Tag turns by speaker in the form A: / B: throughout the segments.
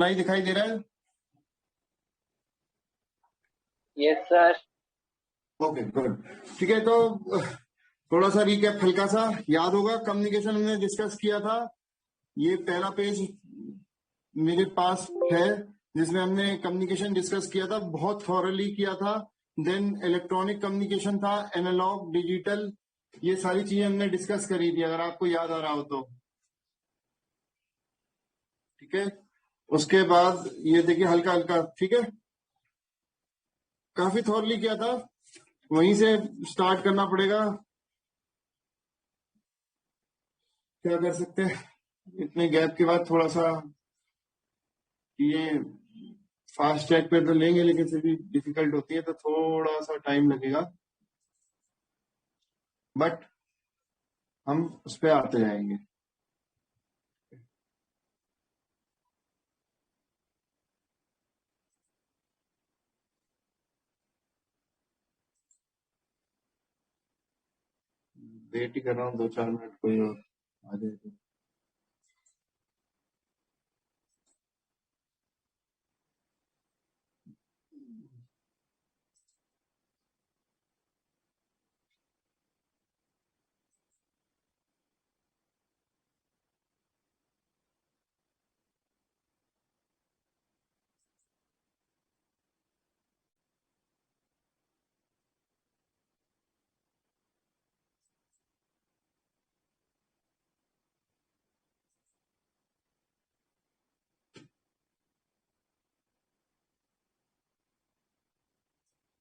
A: नहीं दिखाई दे रहा है।
B: Yes sir.
A: Okay good. ठीक है, तो थोड़ा सा रिकैप हल्का सा याद होगा। कम्युनिकेशन हमने डिस्कस किया था। ये पहला पेज मेरे पास है जिसमें हमने कम्युनिकेशन डिस्कस किया था, बहुत थॉरली किया था। देन इलेक्ट्रॉनिक कम्युनिकेशन था, एनालॉग, डिजिटल, ये सारी चीजें हमने डिस्कस करी थी, अगर आपको याद आ रहा हो तो। ठीक है, उसके बाद ये देखिए हल्का हल्का, ठीक है, काफी थॉरली किया था, वहीं से स्टार्ट करना पड़ेगा। क्या कर सकते हैं इतने गैप के बाद, थोड़ा सा ये फास्ट ट्रैक पे तो लेंगे लेकिन फिर भी डिफिकल्ट होती है, तो थोड़ा सा टाइम लगेगा, बट हम उस पर आते जाएंगे। वेट ही कर रहा हूँ 2-4 मिनट, कोई और आ जाए तो।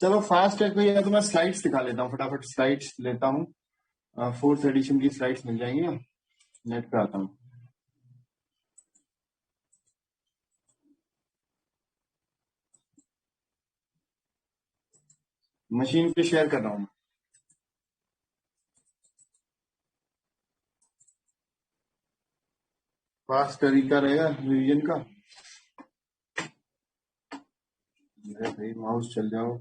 A: चलो फास्ट ट्रैक पे, या तो मैं स्लाइड्स दिखा लेता हूँ, फटाफट स्लाइड्स लेता हूँ। फोर्थ एडिशन की स्लाइड्स मिल जाएंगी ना, नेट पे आता हूँ। मशीन पे शेयर कर रहा हूँ। फास्ट तरीका रहेगा रिवीजन का। मेरा भाई माउस चल जाओ।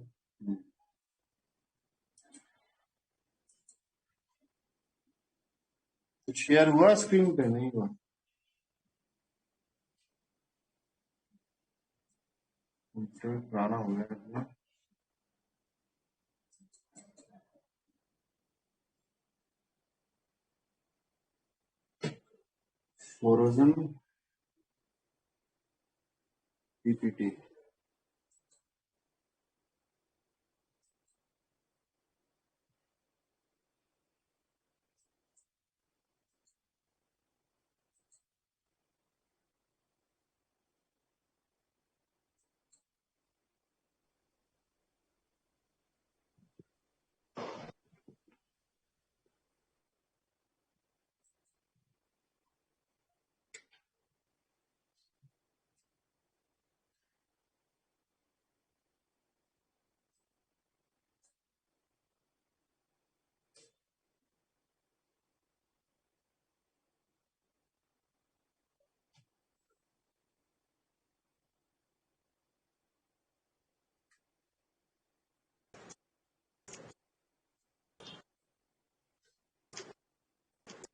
A: कुछ शेयर हुआ स्क्रीन पे? नहीं हुआ। पुराना हो गया। Forouzan PPT.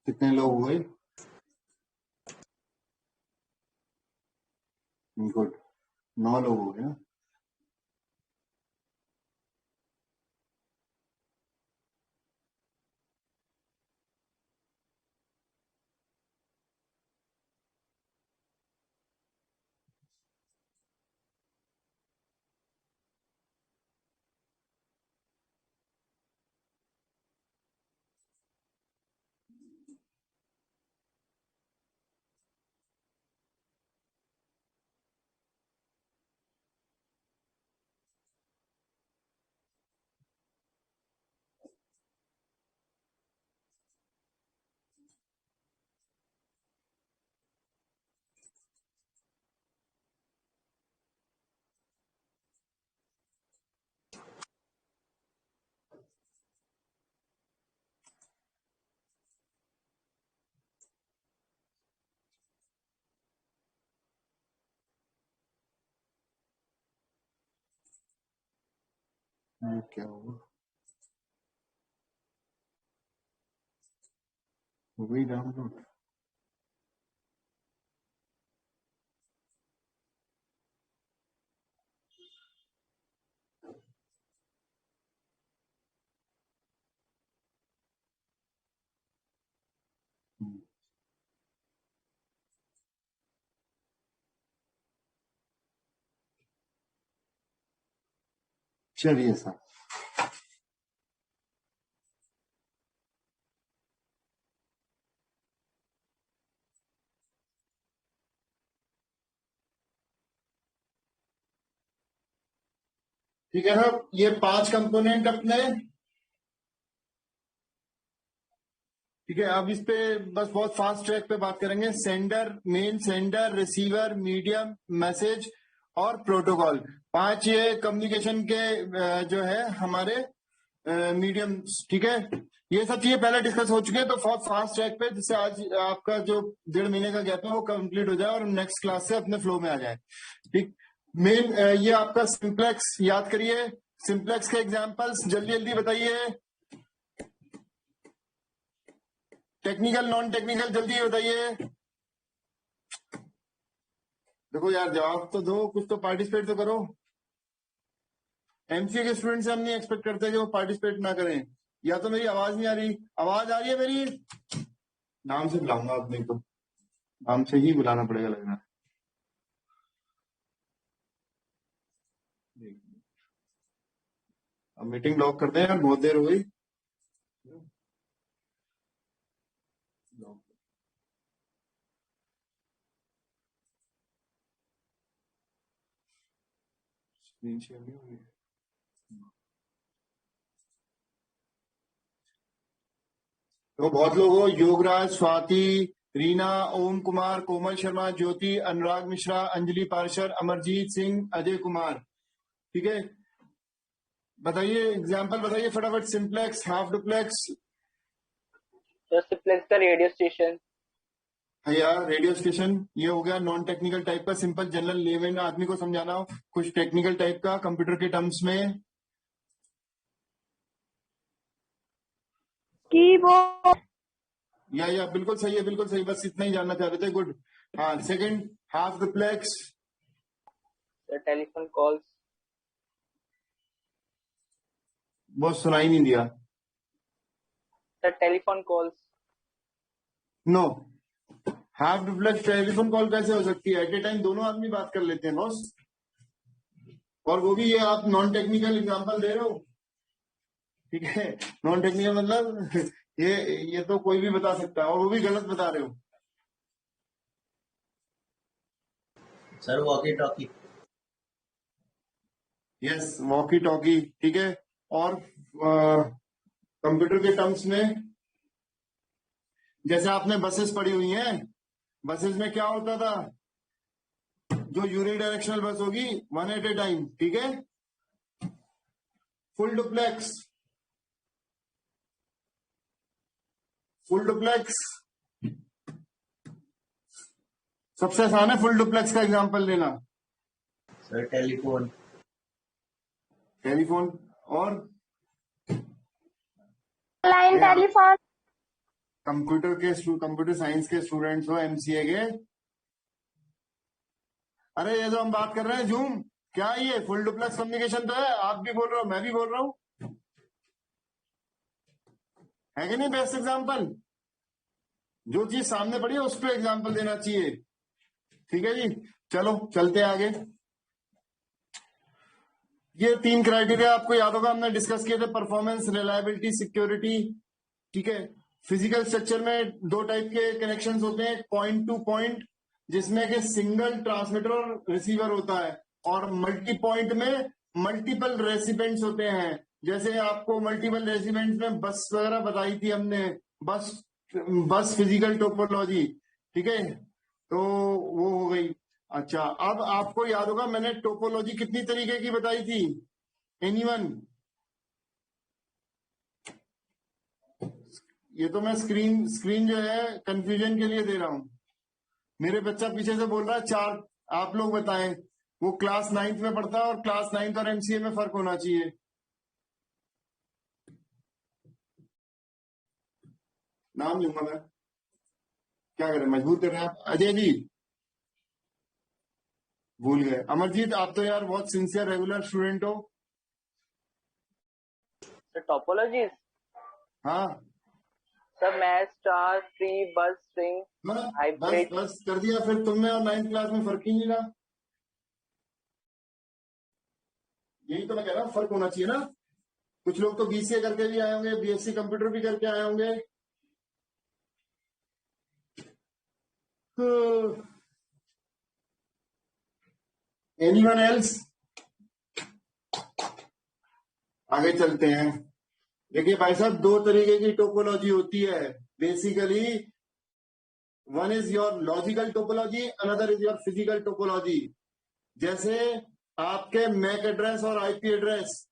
A: कितने लोग हुए? गुड, 9 लोग हो गए ना। ये क्या हुआ? हो गई डाउनलोड? चलिए सर, ठीक है ना। ये 5 कंपोनेंट अपने, ठीक है। अब इस पे बस बहुत फास्ट ट्रैक पे बात करेंगे। Sender, main sender, receiver, medium, message और प्रोटोकॉल। 5 ये कम्युनिकेशन के जो है हमारे मीडियम, ठीक है। ये सब चीजें पहले डिस्कस हो चुके हैं, तो बहुत फास्ट ट्रैक पे, जिससे आज आपका जो 1.5 महीने का गैप है वो कंप्लीट हो जाए और नेक्स्ट क्लास से अपने फ्लो में आ जाए, ठीक। मेन ये आपका सिंप्लेक्स याद करिए। सिंप्लेक्स के एग्जांपल्स जल्दी जल्दी बताइए। टेक्निकल, नॉन टेक्निकल, जल्दी बताइए। देखो यार, जवाब तो दो, कुछ तो पार्टिसिपेट तो करो। एमसीए के स्टूडेंट से हम नहीं एक्सपेक्ट करते कि वो पार्टिसिपेट ना करें। या तो मेरी आवाज नहीं आ रही? आवाज आ रही है मेरी? नाम से बुलाऊंगा अब, नहीं तो नाम से ही बुलाना पड़ेगा लग रहा है। अब मीटिंग लॉक करते हैं यार, बहुत देर हो गई। स्क्रीन शेयर नहीं हो रही। तो बहुत लोग हो, योगराज, स्वाति, रीना, ओम कुमार, कोमल शर्मा, ज्योति, अनुराग मिश्रा, अंजलि पार्षद, अमरजीत सिंह, अजय कुमार, ठीक है। बताइए एग्जाम्पल बताइए फटाफट। Simplex, half duplex.
B: तो सिंप्लेक्स का रेडियो स्टेशन।
A: है यार, रेडियो स्टेशन ये हो गया नॉन टेक्निकल टाइप का। सिंपल जनरल लेवल आदमी को समझाना हो, कुछ टेक्निकल टाइप का कंप्यूटर के टर्म्स में।
C: कीबोर्ड।
A: या बिल्कुल सही है, बिल्कुल सही, बस इतना ही जानना चाह रहे थे। गुड। हाँ, second, half duplex.
B: Telephone calls.
A: बहुत सुनाई नहीं दिया।
B: Sir telephone calls.
A: No, half duplex telephone call कैसे हो सकती है? एट ए टाइम दोनों आदमी बात कर लेते हैं बॉस। और वो भी ये आप नॉन टेक्निकल एग्जांपल दे रहे हो, ठीक है। नॉन टेक्निकल मतलब ये तो कोई भी बता सकता है, और वो भी गलत बता रहे हो।
D: Sir walkie talkie.
A: Yes, walkie talkie, ठीक है। और कंप्यूटर के टर्म्स में, जैसे आपने बसेस पढ़ी हुई हैं, बसेस में क्या होता था? जो यूनिडायरेक्शनल बस होगी, 1 एट ए टाइम, ठीक है। फुल डुप्लेक्स, फुल डुप्लेक्स सबसे आसान है। फुल डुप्लेक्स का एग्जांपल लेना।
D: Sir telephone.
A: टेलीफोन और
C: लाइन टेलीफोन।
A: कंप्यूटर साइंस के स्टूडेंट्स हो, एमसीए के। अरे ये जो हम बात कर रहे हैं जूम, क्या ये फुल डुप्लेक्स कम्युनिकेशन तो है? आप भी बोल रहे हो, मैं भी बोल रहा हूं, है कि नहीं? बेस्ट एग्जांपल, जो चीज सामने पड़ी है उस पर एग्जांपल देना चाहिए, ठीक है जी। चलो चलते आगे। ये 3 क्राइटेरिया आपको याद होगा, हमने डिस्कस किए थे। परफॉर्मेंस, रिलायबिलिटी, सिक्योरिटी, ठीक है। फिजिकल स्ट्रक्चर में 2 टाइप के कनेक्शंस होते हैं। पॉइंट टू पॉइंट, जिसमें कि सिंगल ट्रांसमीटर और रिसीवर होता है, और मल्टी पॉइंट में मल्टीपल रेसिपेंट्स होते हैं। जैसे आपको मल्टीपल रेसिपेंट्स में बस वगैरह बताई थी हमने, बस बस फिजिकल टोपोलॉजी, ठीक है। तो वो हो गई। अच्छा, अब आपको याद होगा मैंने टोपोलॉजी कितनी तरीके की बताई थी? एनीवन? ये तो मैं स्क्रीन जो है कंफ्यूजन के लिए दे रहा हूं। मेरे बच्चा पीछे से बोल रहा है 4। आप लोग बताएं, वो क्लास 9th में पढ़ता है और क्लास 9th और एमसीए में फर्क होना चाहिए। नाम लूंगा मैं, क्या करें, मजबूर कर रहे हैं आप। अजय जी भूल गए। अमरजीत, आप तो यार बहुत सिंसियर रेगुलर स्टूडेंट हो।
B: Sir topologies.
A: हाँ
B: सर मैच, स्टार, ट्री, बस, स्ट्रिंग,
A: बस
B: हाइब्रिड।
A: बस कर दिया। फिर तुमने और 9th क्लास में फर्क ही नहीं रहा। यही तो मैं कह रहा हूँ, फर्क होना चाहिए ना। कुछ लोग तो बीसीए करके भी आए होंगे, बीएससी कंप्यूटर भी करके आए होंगे। Anyone else? आगे चलते हैं। देखिए भाई साहब, दो तरीके की टोपोलॉजी होती है basically. One is your logical topology, another is your physical topology. जैसे आपके मैक एड्रेस और आईपी एड्रेस।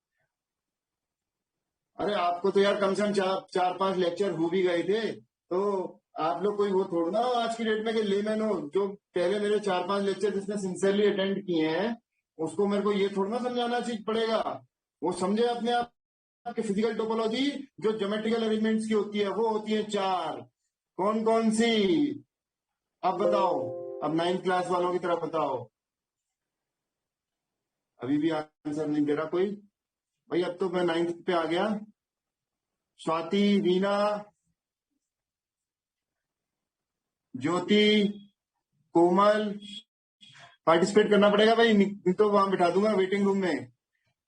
A: अरे आपको तो यार कम से कम चार पांच लेक्चर हो भी गए थे, तो आप लोग कोई वो थोड़ा ना हो आज की डेट में कि लेमैन हो। जो पहले मेरे 4-5 लेक्चर जिसने सिंसियरली अटेंड किए हैं, उसको मेरे को ये थोड़ा ना समझाना चाहिए पड़ेगा। वो समझे अपने आप कि फिजिकल टोपोलॉजी जो ज्योमेट्रिकल एलिमेंट्स की होती है वो होती है 4। कौन कौन सी? अब बताओ, अब 9th क्लास वालों की तरह बताओ। अभी भी आंसर नहीं दे रहा कोई भाई। अब तो मैं 9th पे आ गया। स्वाति, रीना, ज्योति, कोमल, पार्टिसिपेट करना पड़ेगा भाई, नहीं तो वहां बिठा दूंगा वेटिंग रूम में।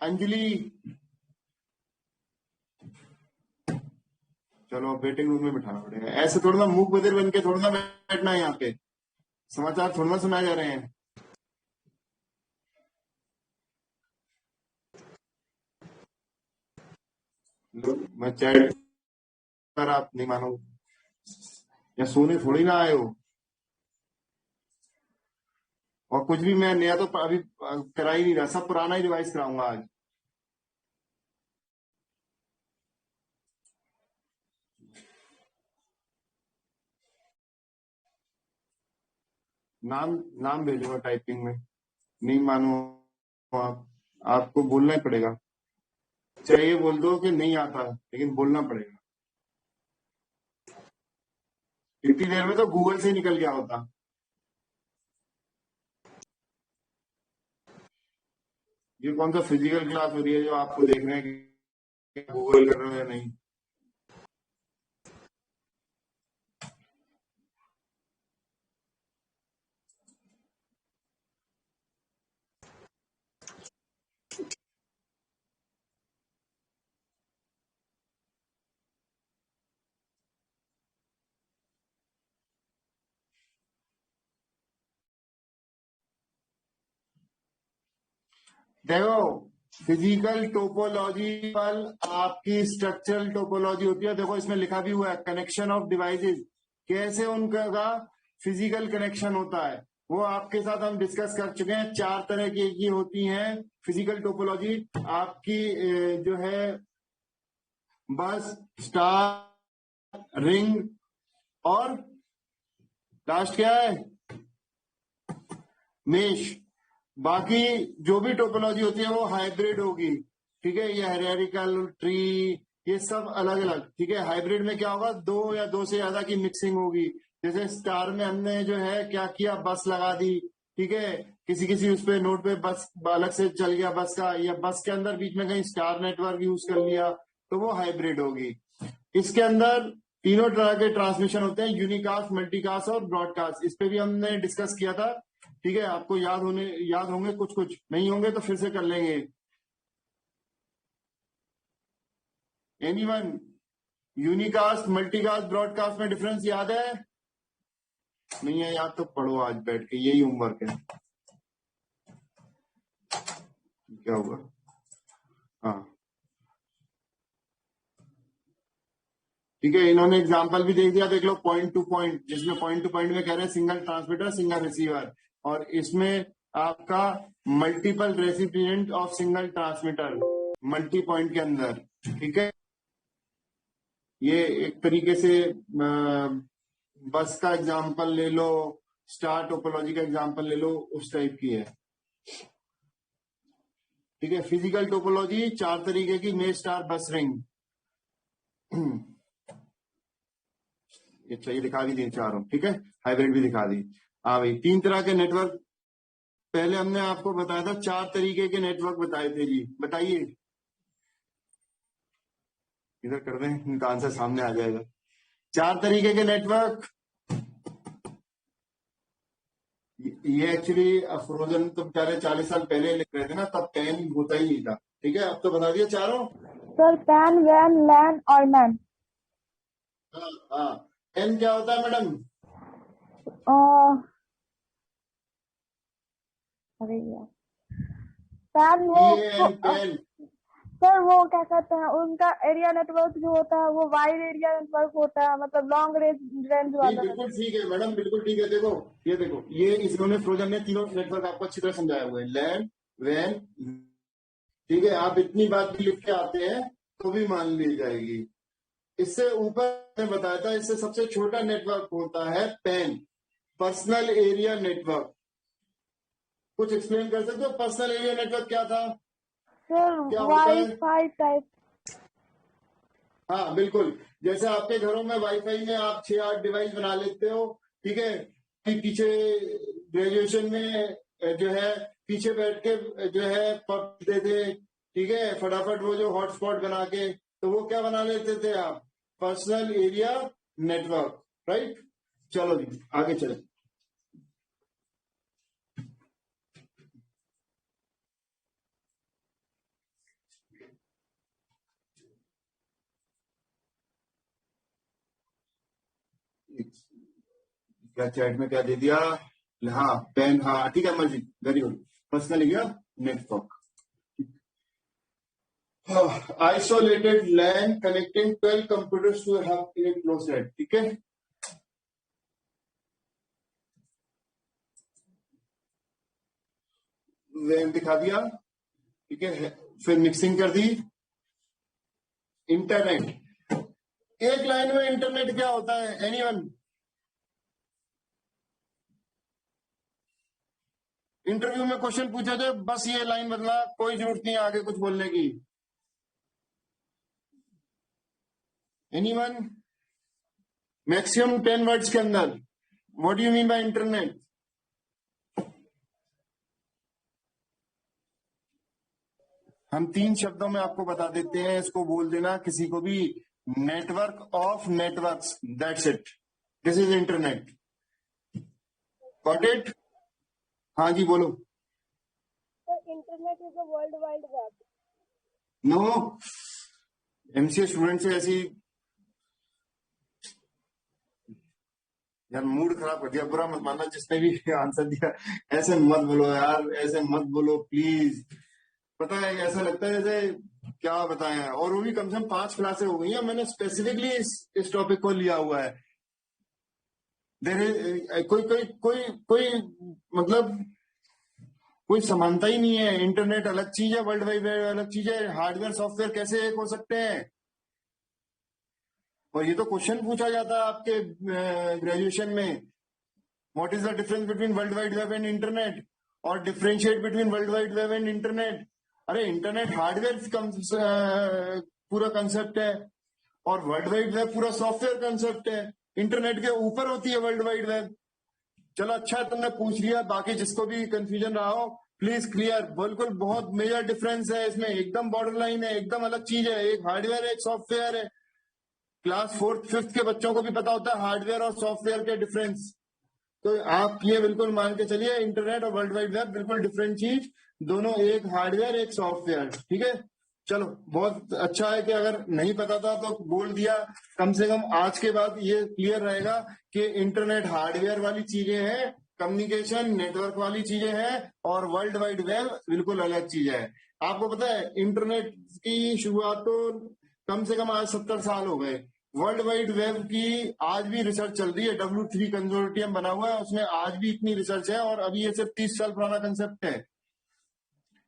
A: अंजलि, चलो वेटिंग रूम में बिठाना पड़ेगा। ऐसे थोड़ा ना मूक बधिर बन के थोड़ा ना बैठना है यहाँ पे। समाचार थोड़ा ना सुनाए जा रहे हैं। मैं चैट पर, आप नहीं मानो, या सोने थोड़ी ना आए हो। और कुछ भी मैं नया तो अभी करा ही नहीं रहा, सब पुराना ही रिवाइज कराऊंगा आज। नाम नाम भेजूंगा टाइपिंग में, नहीं मानो आप, आपको बोलना ही पड़ेगा। चाहे ये बोल दो कि नहीं आता, लेकिन बोलना पड़ेगा। इतनी देर में तो गूगल से ही निकल गया होता। ये कौन सा फिजिकल क्लास हो रही है जो आपको देख रहे हैं कि गूगल कर रहे हो या नहीं? देखो, फिजिकल टोपोलॉजी पर आपकी स्ट्रक्चरल टोपोलॉजी होती है। देखो इसमें लिखा भी हुआ है, कनेक्शन ऑफ डिवाइसेस, कैसे उनका फिजिकल कनेक्शन होता है वो आपके साथ हम डिस्कस कर चुके हैं। 4 तरह की होती हैं फिजिकल टोपोलॉजी आपकी। जो है बस, स्टार, रिंग, और लास्ट क्या है? मेश। बाकी जो भी टोपोलॉजी होती है वो हाइब्रिड होगी, ठीक है। ये हायरार्किकल ट्री, ये सब अलग अलग, ठीक है। हाइब्रिड में क्या होगा? 2 या 2 से ज्यादा की मिक्सिंग होगी। जैसे स्टार में हमने जो है क्या किया, बस लगा दी, ठीक है। किसी किसी उस पे नोड पे बस अलग से चल गया बस का, या बस के अंदर बीच में कहीं स्टार नेटवर्क यूज कर लिया, तो वो हाइब्रिड होगी। इसके अंदर तीनों तरह के ट्रांसमिशन होते हैं, यूनिकास्ट, मल्टीकास्ट और ब्रॉडकास्ट। इस पे भी हमने डिस्कस किया था, ठीक है। आपको याद होंगे, कुछ कुछ नहीं होंगे तो फिर से कर लेंगे। एनीवन? यूनिकास्ट, मल्टीकास्ट, ब्रॉडकास्ट में डिफरेंस याद है? नहीं है याद तो पढ़ो आज बैठ के, यही होमवर्क है। क्या होगा? हाँ ठीक है, इन्होंने एग्जांपल भी दे दिया, देख लो। पॉइंट टू पॉइंट, जिसमें पॉइंट टू पॉइंट में कह रहे हैं सिंगल ट्रांसमीटर सिंगल रिसीवर, और इसमें आपका multiple recipient of single transmitter multi point के अंदर, ठीक है। ये एक तरीके से बस का एग्जांपल ले लो, स्टार टोपोलॉजी का एग्जांपल ले लो, उस टाइप की है, ठीक है। फिजिकल टोपोलॉजी 4 तरीके की, मेश, स्टार, बस, रिंग। ये दिखा दी 3 चारों, ठीक है। हाइब्रिड भी दिखा दी। हाँ भाई, 3 तरह के नेटवर्क पहले हमने आपको बताया था। 4 तरीके के नेटवर्क बताए थे जी, बताइए। इधर कर दें, इनका आंसर सामने आ जाएगा। 4 तरीके के नेटवर्क, ये एक्चुअली फ्रोजन तो बेचारे 40 साल पहले लिख रहे थे ना, तब पेन होता ही नहीं था। ठीक है, अब तो बता दिया चारों।
C: सर पैन, वैन, लैन और मैन।
A: हाँ हाँ, पेन क्या होता है मैडम?
C: अरे यार, पैन वो
A: पेन।
C: सर वो क्या कहते हैं, उनका एरिया नेटवर्क जो होता है वो वाइड एरिया नेटवर्क होता है, मतलब लॉन्ग रेंज वाला।
A: बिल्कुल ठीक है मैडम, बिल्कुल ठीक है। देखो ये देखो, ये इन्होंने फ्रोजन ने तीनों नेटवर्क आपको अच्छी तरह समझाया हुआ है, लैंड वैन। ठीक है, आप इतनी बात भी लिख के आते हैं तो भी मान ली जाएगी। इससे ऊपर मैं बताया था, इससे सबसे छोटा नेटवर्क होता है पैन, पर्सनल एरिया नेटवर्क। कुछ एक्सप्लेन कर सकते हो, पर्सनल एरिया नेटवर्क क्या था?
C: सर
A: क्या होता है?
C: Wifi type.
A: हाँ बिल्कुल, जैसे आपके घरों में वाईफाई में आप 6-8 डिवाइस बना लेते हो। ठीक है, पीछे ग्रेजुएशन में जो है पीछे बैठ के जो है पढ़ते थे। ठीक है, फटाफट वो जो हॉटस्पॉट बना के, तो वो क्या बना लेते थे आप? Personal area network. राइट, चलो जी आगे चले। क्या चैट में क्या दे दिया? हाँ पेन, हाँ ठीक है मर्जी, very good. Personal area network, isolated LAN connecting 12 computers to have in close set. ठीक है, वैन दिखा दिया। ठीक है, फिर मिक्सिंग कर दी। इंटरनेट, एक लाइन में इंटरनेट क्या होता है? एनीवन? इंटरव्यू में क्वेश्चन पूछा जाए, बस ये लाइन बदला, कोई जरूरत नहीं आगे कुछ बोलने की। एनीवन? मैक्सिमम 10 वर्ड्स के अंदर। What do you mean by internet? हम 3 शब्दों में आपको बता देते हैं, इसको बोल देना किसी को भी। Network of networks, that's it, this is internet. Got it? हाँ जी बोलो।
C: Internet is a world wide web.
A: No, MCA student से ऐसी यार मूड खराब कर दिया, बुरा मत मानना जिसने भी आंसर दिया। ऐसे मत बोलो यार, ऐसे मत बोलो प्लीज। पता है ऐसा लगता है जैसे क्या बताएं, और वो भी कम से कम 5 क्लासें हो गई हैं, मैंने स्पेसिफिकली इस टॉपिक को लिया हुआ है। कोई कोई कोई कोई मतलब कोई समानता ही नहीं है। इंटरनेट अलग चीज है, वर्ल्ड वाइड वेब अलग चीज है, हार्डवेयर सॉफ्टवेयर कैसे एक हो सकते हैं? और ये तो क्वेश्चन पूछा जाता है आपके ग्रेजुएशन में, what is the difference between world wide web and internet, और differentiate between world wide web and internet. अरे इंटरनेट हार्डवेयर पूरा कंसेप्ट है, और वर्ल्ड वाइड वेब पूरा सॉफ्टवेयर कंसेप्ट है। इंटरनेट के ऊपर होती है वर्ल्ड वाइड वेब। चलो अच्छा है तुमने पूछ लिया, बाकी जिसको भी कंफ्यूजन रहा हो प्लीज क्लियर। बिल्कुल बहुत मेजर डिफरेंस है इसमें, एकदम बॉर्डर लाइन है, एकदम अलग चीज है। एक हार्डवेयर है, एक सॉफ्टवेयर है। क्लास 4th 5th के बच्चों को भी पता होता है हार्डवेयर और सॉफ्टवेयर के डिफरेंस। तो आप ये बिल्कुल मान के चलिए, इंटरनेट और वर्ल्ड वाइड वेब बिल्कुल डिफरेंट चीज, दोनों एक हार्डवेयर एक सॉफ्टवेयर। ठीक है, चलो बहुत अच्छा है कि अगर नहीं पता था तो बोल दिया। कम से कम आज के बाद ये क्लियर रहेगा कि इंटरनेट हार्डवेयर वाली चीजें हैं, कम्युनिकेशन नेटवर्क वाली चीजें हैं, और वर्ल्ड वाइड वेब बिल्कुल अलग चीज है। आपको पता है इंटरनेट की शुरुआत तो कम से कम आज 70 साल हो गए। वर्ल्ड वाइड वेब की आज भी रिसर्च चल रही है, W3 कंसोर्टियम बना हुआ है, उसमें आज भी इतनी रिसर्च है, और अभी ये सिर्फ 30 साल पुराना कंसेप्ट है।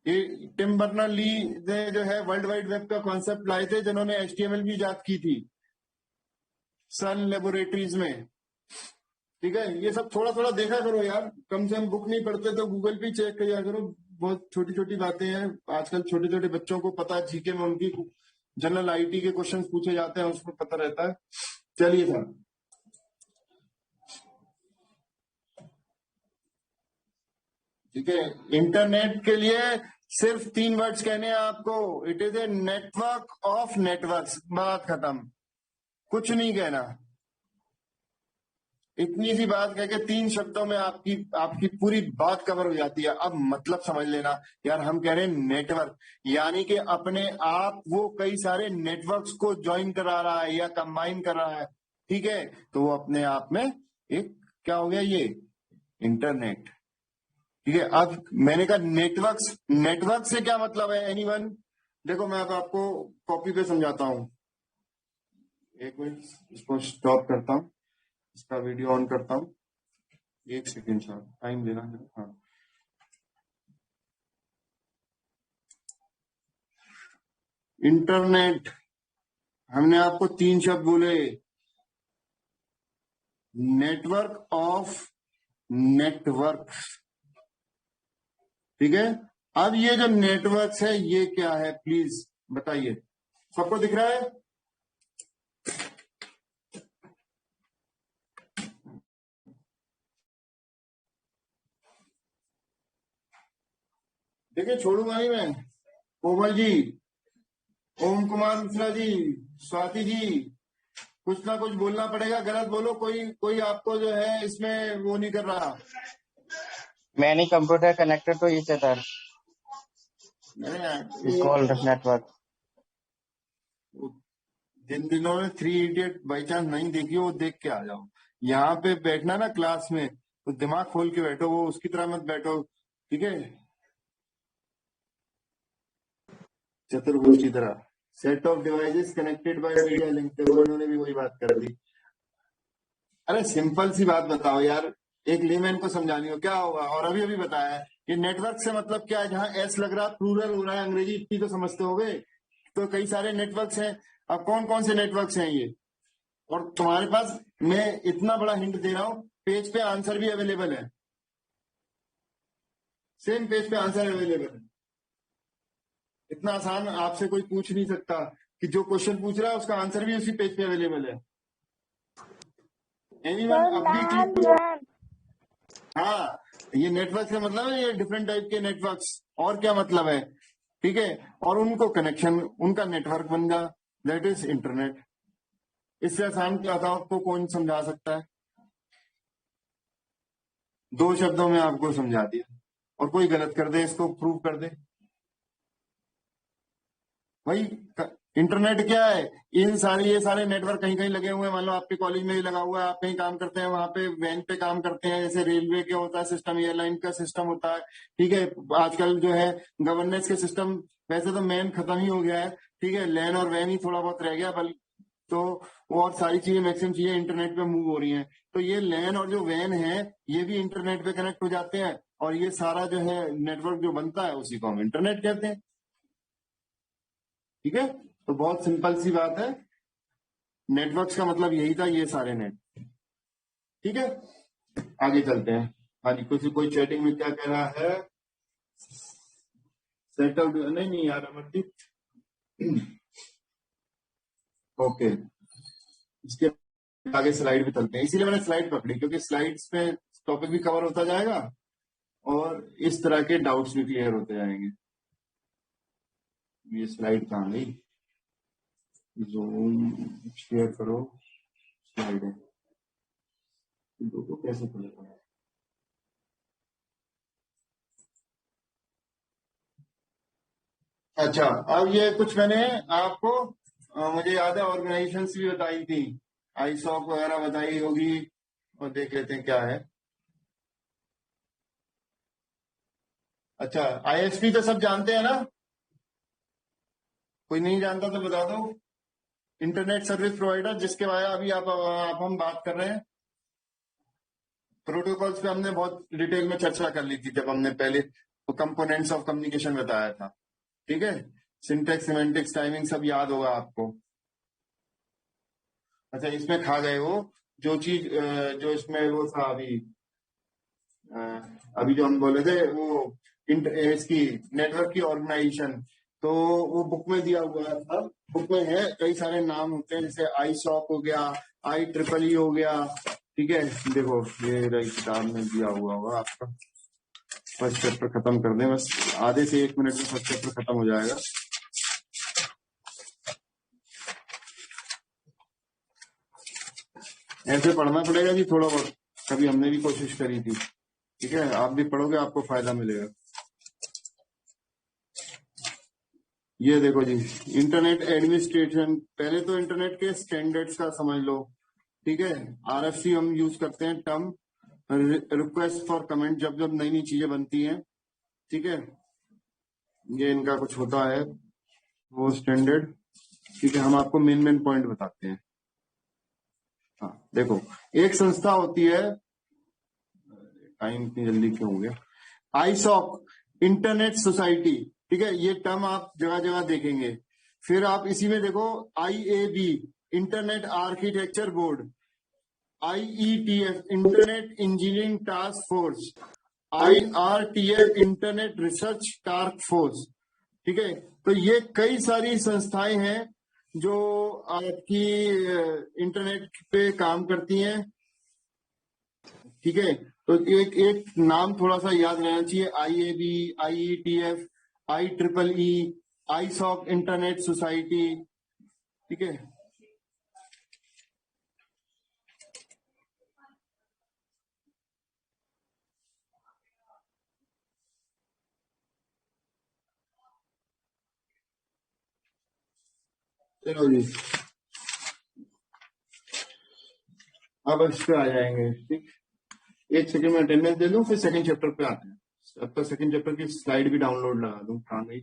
A: ये टिम बर्नर ली ने जो है वर्ल्ड वाइड वेब का कॉन्सेप्ट लाए थे, जिन्होंने HTML भी इजाद की थी सन लेबोरेटरीज में। ठीक है, ये सब थोड़ा थोड़ा देखा करो यार, कम से कम बुक नहीं पढ़ते तो गूगल पे चेक किया करो। बहुत छोटी छोटी बातें हैं, आजकल छोटे छोटे बच्चों को पता है, जीके में उनकी जनरल IT के क्वेश्चन पूछे जाते हैं, उसको पता रहता है। चलिए सर, ठीक है, इंटरनेट के लिए सिर्फ 3 वर्ड्स कहने हैं आपको, it is a network of networks, बात खत्म, कुछ नहीं कहना। इतनी सी बात कह के 3 शब्दों में आपकी आपकी पूरी बात कवर हो जाती है। अब मतलब समझ लेना यार, हम कह रहे हैं नेटवर्क, यानी कि अपने आप वो कई सारे नेटवर्क्स को ज्वाइन करा रहा है या कंबाइन कर रहा है, ठीक है। तो वो अपने आप में एक क्या हो गया, ये इंटरनेट, ठीक है। अब मैंने कहा नेटवर्क्स, नेटवर्क से क्या मतलब है एनीवन? देखो मैं अब आपको कॉपी पे समझाता हूं। एक मिनट, इसको स्टॉप करता हूं, इसका वीडियो ऑन करता हूं। 1 सेकेंड सर, टाइम देना है। हाँ, इंटरनेट, हमने आपको 3 शब्द बोले, नेटवर्क ऑफ नेटवर्क, ठीक है। अब ये जो नेटवर्क्स है ये क्या है, प्लीज बताइए, सबको दिख रहा है? देखिए छोड़ूंगा नहीं मैं। कोमल जी, ओम कुमार मिश्रा जी, स्वाति जी, कुछ ना कुछ बोलना पड़ेगा, गलत बोलो, कोई कोई आपको जो है इसमें वो नहीं कर रहा।
B: Many computer connected to each other is
A: नहीं,
B: called network.
A: जिन दिनों में 3 इडियट बाई चांस नहीं देखी वो देख के आ जाओ। यहाँ पे बैठना ना क्लास में तो दिमाग खोल के बैठो, वो उसकी तरह मत बैठो, ठीक है। चतुर्भुज की तरह, set of devices connected by media link, तो उन्होंने भी वही बात कर दी। अरे सिंपल सी बात बताओ यार, एक लेमैन को समझानी हो क्या होगा। और अभी अभी बताया है कि नेटवर्क से मतलब क्या है, जहां एस लग रहा प्लूरल हो रहा है, अंग्रेजी इतनी तो समझते होगे। तो कई सारे नेटवर्क्स हैं, अब कौन कौन से नेटवर्क्स हैं ये, और तुम्हारे पास मैं इतना बड़ा हिंट दे रहा हूं, पेज पे आंसर भी अवेलेबल है, सेम पेज पे आंसर अवेलेबल है। इतना आसान आपसे कोई पूछ नहीं सकता कि जो क्वेश्चन पूछ रहा है उसका आंसर भी उसी पेज पे अवेलेबल है। एनीवन
C: सर
A: अब भी
C: लैन
A: क्लिक?
C: वैन।
A: हाँ, ये नेटवर्क का मतलब है ये डिफरेंट टाइप के नेटवर्क्स, और क्या मतलब है, ठीक है। और उनको कनेक्शन, उनका नेटवर्क बन गया, दैट इज इंटरनेट। इससे आसान क्या था, आपको कौन समझा सकता है? 2 शब्दों में आपको समझा दिया, और कोई गलत कर दे इसको प्रूव कर दे। भाई इंटरनेट क्या है, इन सारे ये सारे नेटवर्क कहीं कहीं लगे हुए हैं, मान लो आपके कॉलेज में ही लगा हुआ है, आप कहीं काम करते हैं वहां पे वैन पे काम करते हैं, जैसे रेलवे के होता है सिस्टम, एयरलाइन का सिस्टम होता है, ठीक है। आजकल जो है गवर्नेंस के सिस्टम, वैसे तो मैन खत्म ही हो गया है, ठीक है, लैन और वैन ही थोड़ा बहुत रह गया, बल्कि तो और सारी चीजें, मैक्सिमम चीजें इंटरनेट पे मूव हो रही हैं। तो ये लैन और जो वैन है ये भी इंटरनेट पे कनेक्ट हो जाते हैं, और ये सारा जो है नेटवर्क जो बनता है उसी को हम इंटरनेट कहते हैं, ठीक है। तो बहुत सिंपल सी बात है, नेटवर्क्स का मतलब यही था, ये सारे नेट, ठीक है। आगे चलते हैं। हाँ जी, कोई चैटिंग में क्या कह रहा है, सेटल नहीं नहीं यार अमरदीप, ओके। इसके आगे स्लाइड पे चलते हैं, इसीलिए मैंने स्लाइड पकड़ी क्योंकि स्लाइड्स पे टॉपिक भी कवर होता जाएगा और इस तरह के डाउट्स भी क्लियर होते जाएंगे। ये स्लाइड कहाँ गई, जूम शेयर करो, स्लाइड है, दो को कैसे खुलेगा? अच्छा, अब ये कुछ मैंने आपको मुझे याद है ऑर्गेनाइजेशन भी बताई थी, आईसॉक वगैरह बताई होगी, और देख लेते हैं क्या है। अच्छा, आईएसपी तो सब जानते हैं ना, कोई नहीं जानता तो बता दो। इंटरनेट सर्विस प्रोवाइडर, जिसके बारे में अभी आप हम बात कर रहे हैं। प्रोटोकॉल्स पे हमने बहुत डिटेल में चर्चा कर ली थी जब हमने पहले तो कंपोनेंट्स ऑफ कम्युनिकेशन बताया था, ठीक है। सिंटेक्स, सिमेंटिक्स, टाइमिंग सब याद होगा आपको। अच्छा, इसमें खा गए वो जो चीज जो इसमें वो था अ, अभी जो हम बोले थे वो इसकी नेटवर्क की ऑर्गेनाइजेशन, तो वो बुक में दिया हुआ था। बुक में है, कई सारे नाम होते हैं, जैसे आई सॉक हो गया, IEEE हो गया, ठीक है। देखो ये रही किताब में दिया हुआ होगा आपका। फर्स्ट चैप्टर खत्म कर दें बस, आधे से 1 मिनट में फर्स्ट चैप्टर खत्म हो जाएगा। ऐसे पढ़ना पड़ेगा जी थोड़ा बहुत, कभी हमने भी कोशिश करी थी। ठीक है, आप भी पढ़ोगे आपको फायदा मिलेगा। ये देखो जी, इंटरनेट एडमिनिस्ट्रेशन, पहले तो इंटरनेट के स्टैंडर्ड्स का समझ लो। ठीक है, RFC हम यूज करते हैं टर्म, रिक्वेस्ट फॉर कमेंट, जब जब नई नई चीजें बनती हैं। ठीक है, ये इनका कुछ होता है वो स्टैंडर्ड। ठीक है, हम आपको मेन मेन पॉइंट बताते हैं। हाँ देखो, एक संस्था होती है, टाइम इतनी जल्दी क्यों हो गया, आईसॉक इंटरनेट सोसाइटी। ठीक है, ये टर्म आप जगह जगह देखेंगे। फिर आप इसी में देखो IAB internet architecture board, IETF internet engineering task force, IRTF internet research task force. ठीक है, तो ये कई सारी संस्थाएं हैं जो आपकी इंटरनेट पे काम करती हैं। ठीक है, तो एक एक नाम थोड़ा सा याद रहना चाहिए, IAB, IETF, IEEE, ISOC internet society. ठीक है, चलो जी, अब इस पे आ जाएंगे। ठीक, एक सेकंड में अटेंडेंस दे दूं, फिर सेकंड चैप्टर पे आते हैं। अब तो सेकंड चैप्टर की स्लाइड भी डाउनलोड लगा दूं, कहाँ गई,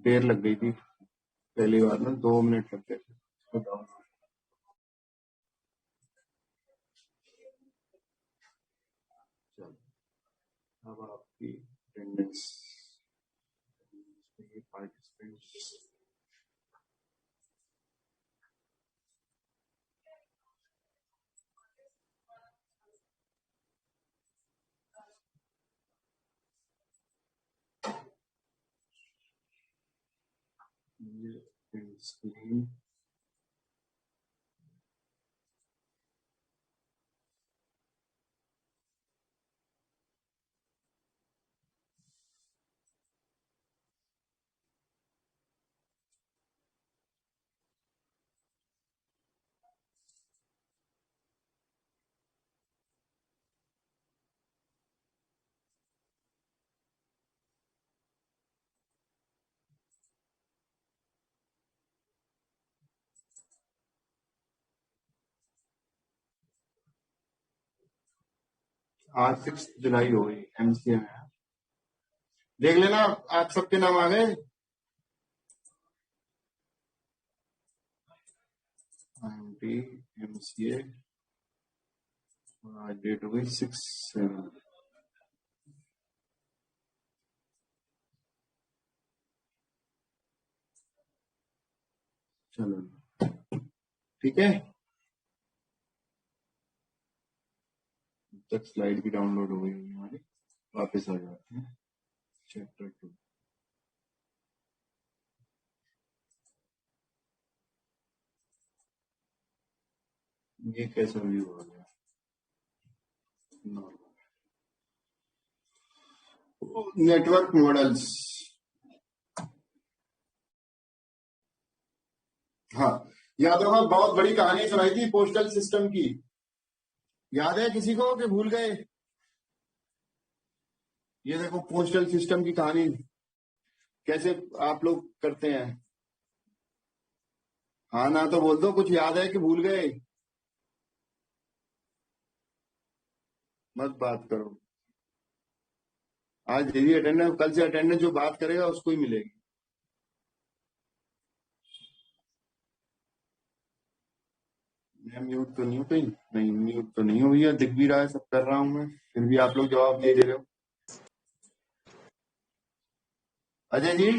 A: देर लग गई थी पहली बार में, 2 मिनट लग गए थे तो डाउनलोड। चलो, अब आपकी अटेंडेंस, पार्टिसिपेंट्स, स्क्रीन, आज 6 जुलाई हो गई, MCA में देख लेना। आप सबके नाम आ गए, IMT MCA, आज डेट हो गई 6/7। चलो ठीक है, तक स्लाइड भी डाउनलोड हो गई होगी हमारी। वापस आ जाते हैं चैप्टर 2। ये कैसा व्यू हो गया, नेटवर्क मॉडल्स। हाँ, याद होगा, बहुत बड़ी कहानी सुनाई थी पोस्टल सिस्टम की, याद है किसी को कि भूल गए? ये देखो पोस्टल सिस्टम की कहानी, कैसे आप लोग करते हैं। हाँ ना तो बोल दो, कुछ याद है कि भूल गए, मत बात करो। आज दे दी अटेंडेंस, कल से अटेंडेंस जो बात करेगा उसको ही मिलेगी। मैं म्यूट तो नहीं हूँ कहीं? नहीं, म्यूट तो नहीं हो भैया, दिख भी रहा है, सब कर रहा हूँ मैं, फिर भी आप लोग जवाब नहीं दे रहे हो। अजय जी,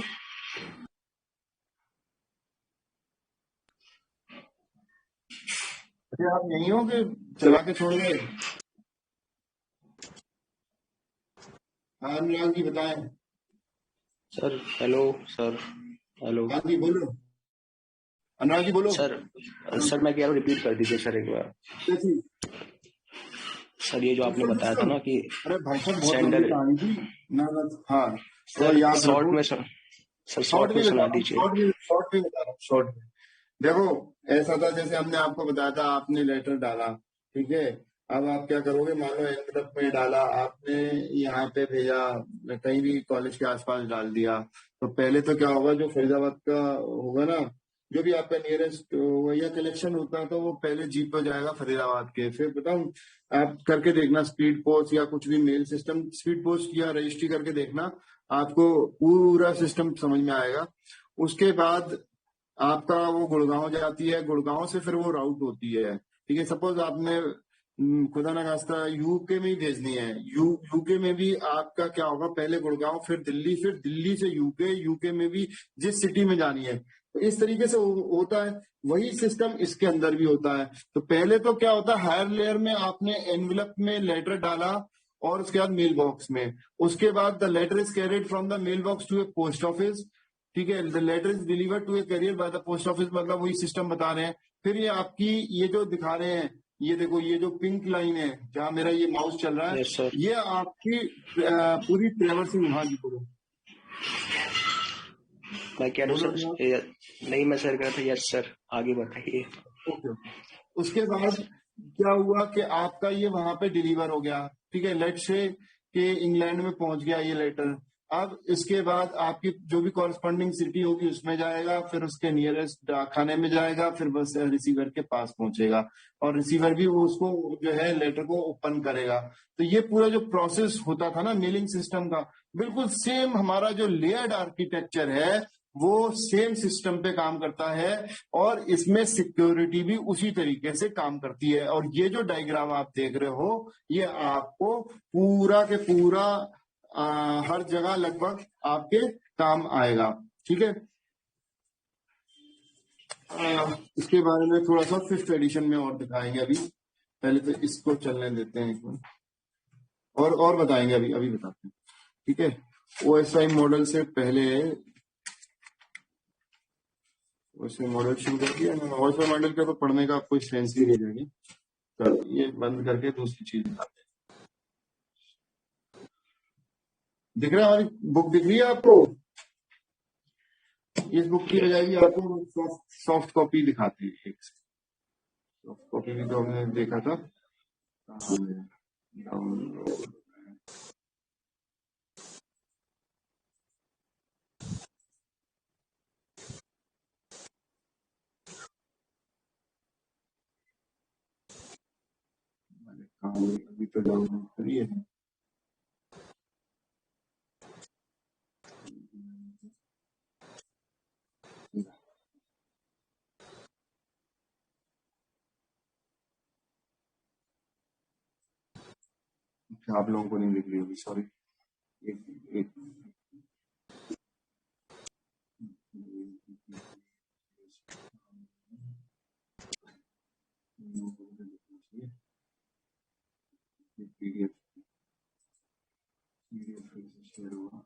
A: अरे आप यहीं हो कि चला के छोड़ गए? हाँ अनुराग जी बताएं।
E: सर हेलो सर, हेलो
A: हाँ जी बोलो, अनुराग जी बोलो।
E: सर। सर मैं कह रहा हूँ, रिपीट कर दीजिए सर एक बार।
A: कैसी?
E: सर ये जो आपने बताया था ना कि
A: अरे भाई साहब बहुत
E: सेंडर,
A: लंबी कहानी थी ना। हाँ थोड़ा
E: सर
A: याद
E: शॉर्ट
A: रखो।
E: में सर
A: शॉर्ट
E: शॉर्ट में
A: में बता
E: सुना
A: रहा हूँ,
E: दीजिए।
A: शॉर्ट में बता रहा हूँ, शॉर्ट में। देखो, ऐसा था जैसे हमने आपको बताया था, आपने लेटर डाला, ठीक है। अब आप क्या करोगे, मान लो एनवेलप में डाला आपने, यहाँ पे भेजा, कहीं भी कॉलेज के आसपास डाल दिया, तो पहले तो क्या होगा, जो फरीदाबाद का होगा ना, जो भी आपका नियरेस्ट या कलेक्शन होता है, तो वो पहले जीप पर जाएगा फरीदाबाद के। फिर बताऊं, आप करके देखना स्पीड पोस्ट या कुछ भी मेल सिस्टम, स्पीड पोस्ट या रजिस्ट्री करके देखना, आपको पूरा सिस्टम समझ में आएगा। उसके बाद आपका वो गुड़गांव जाती है, गुड़गांव से फिर वो राउट होती है, ठीक है। सपोज आपने खुदा ना खास्ता यूके में ही भेजनी है, यूके में भी आपका क्या होगा, पहले गुड़गांव फिर दिल्ली से यूके, यूके में भी जिस सिटी में जानी है, तो इस तरीके से होता है। वही सिस्टम इसके अंदर भी होता है। तो पहले तो क्या होता है, हायर लेयर में आपने एनवेलप में लेटर डाला, और उसके बाद मेल बॉक्स में, उसके बाद the letter is carried from the mail box to a post office, ठीक है। The letter is delivered to a carrier by the post office, मतलब वही सिस्टम बता रहे हैं। फिर ये आपकी, ये जो दिखा रहे हैं, ये देखो, ये जो पिंक लाइन है जहां मेरा ये माउस चल रहा है,
E: यस सर।
A: ये आपकी पूरी ट्रेवर्सिंग, हाँ जी बोलो।
E: मैं कह रहा हूँ
A: बोलो
E: सर,
A: भैया।
E: नहीं मैं सर कह रहा था यस सर, आगे बताइए।
A: ओके। उसके बाद क्या हुआ कि आपका ये वहां पे डिलीवर हो गया, ठीक है। लेट से कि इंग्लैंड में पहुंच गया ये लेटर। अब इसके बाद आपकी जो भी कॉरेस्पॉन्डिंग सिटी होगी उसमें जाएगा, फिर उसके नियरेस्ट डाकखाने में जाएगा, फिर बस रिसीवर के पास पहुंचेगा, और रिसीवर भी वो उसको जो है लेटर को ओपन करेगा। तो ये पूरा जो प्रोसेस होता था ना मेलिंग सिस्टम का, बिल्कुल सेम हमारा जो लेयर्ड आर्किटेक्चर है वो सेम सिस्टम पे काम करता है, और इसमें सिक्योरिटी भी उसी तरीके से काम करती है। और ये जो डायग्राम आप देख रहे हो, ये आपको पूरा के पूरा हर जगह लगभग आपके काम आएगा, ठीक है। इसके बारे में थोड़ा सा फिफ्थ एडिशन में और दिखाएंगे। अभी पहले तो इसको चलने देते हैं एक बार, और बताएंगे, अभी अभी बताते हैं, ठीक है। ओएसआई मॉडल से पहले, वैसे मॉडल शुरू कर दिया मैंने, ओएसआई मॉडल का तो पढ़ने का कोई सेंस ही नहीं रहेगी। चलो ये बंद करके दूसरी चीज दिखाते हैं। दिख रहा है, हमारी बुक दिख रही है आपको? इस बुक की बजाय भी आपको सॉफ्ट कॉपी दिखाते हैं, एक सॉफ्ट कॉपी भी तो हमने देखा था। डाउनलोड, अभी तो डाउनलोड करिए। आप लोगों को नहीं दिख रही होगी, सॉरी। एक, एक, पीडीएफ शेयर हुआ।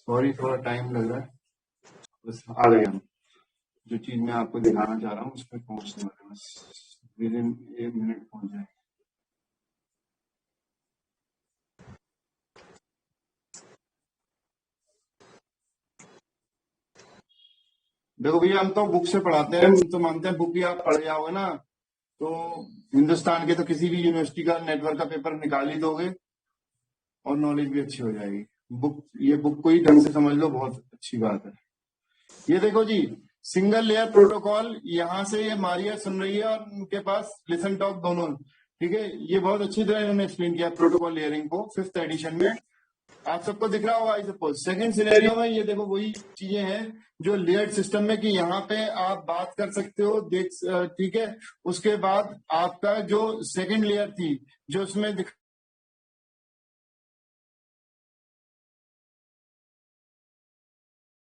A: सॉरी, थोड़ा टाइम लग रहा है, बस आ गए हम। जो चीज मैं आपको दिखाना चाह रहा हूँ उस पर पहुंचने वाले, बस विद इन 1 मिनट पहुंच जाए। देखो भैया, हम तो बुक से पढ़ाते हैं, हम तो मानते हैं बुक ही आप पढ़ जाओगे ना, तो हिंदुस्तान के तो किसी भी यूनिवर्सिटी का नेटवर्क का पेपर निकाल ही दोगे। और नॉलेज भी अच्छी हो जाएगी। ये बुक को ही ढंग से समझ लो, बहुत अच्छी बात है। ये देखो जी, सिंगल लेयर प्रोटोकॉल, यहाँ से ये मारिया सुन रही है और उनके पास लिसन टॉक दोनों, ठीक है। ये बहुत अच्छी तरह इन्होंने एक्सप्लेन किया प्रोटोकॉल लेयरिंग को 5th एडिशन में। आप सबको दिख रहा होगा आई सपोज। सेकंड सिनेरियो में ये देखो वही चीजें हैं जो लेयर्ड सिस्टम में, कि यहाँ पे आप बात कर सकते हो, देख, ठीक है। उसके बाद आपका जो सेकंड लेयर थी, जो उसमें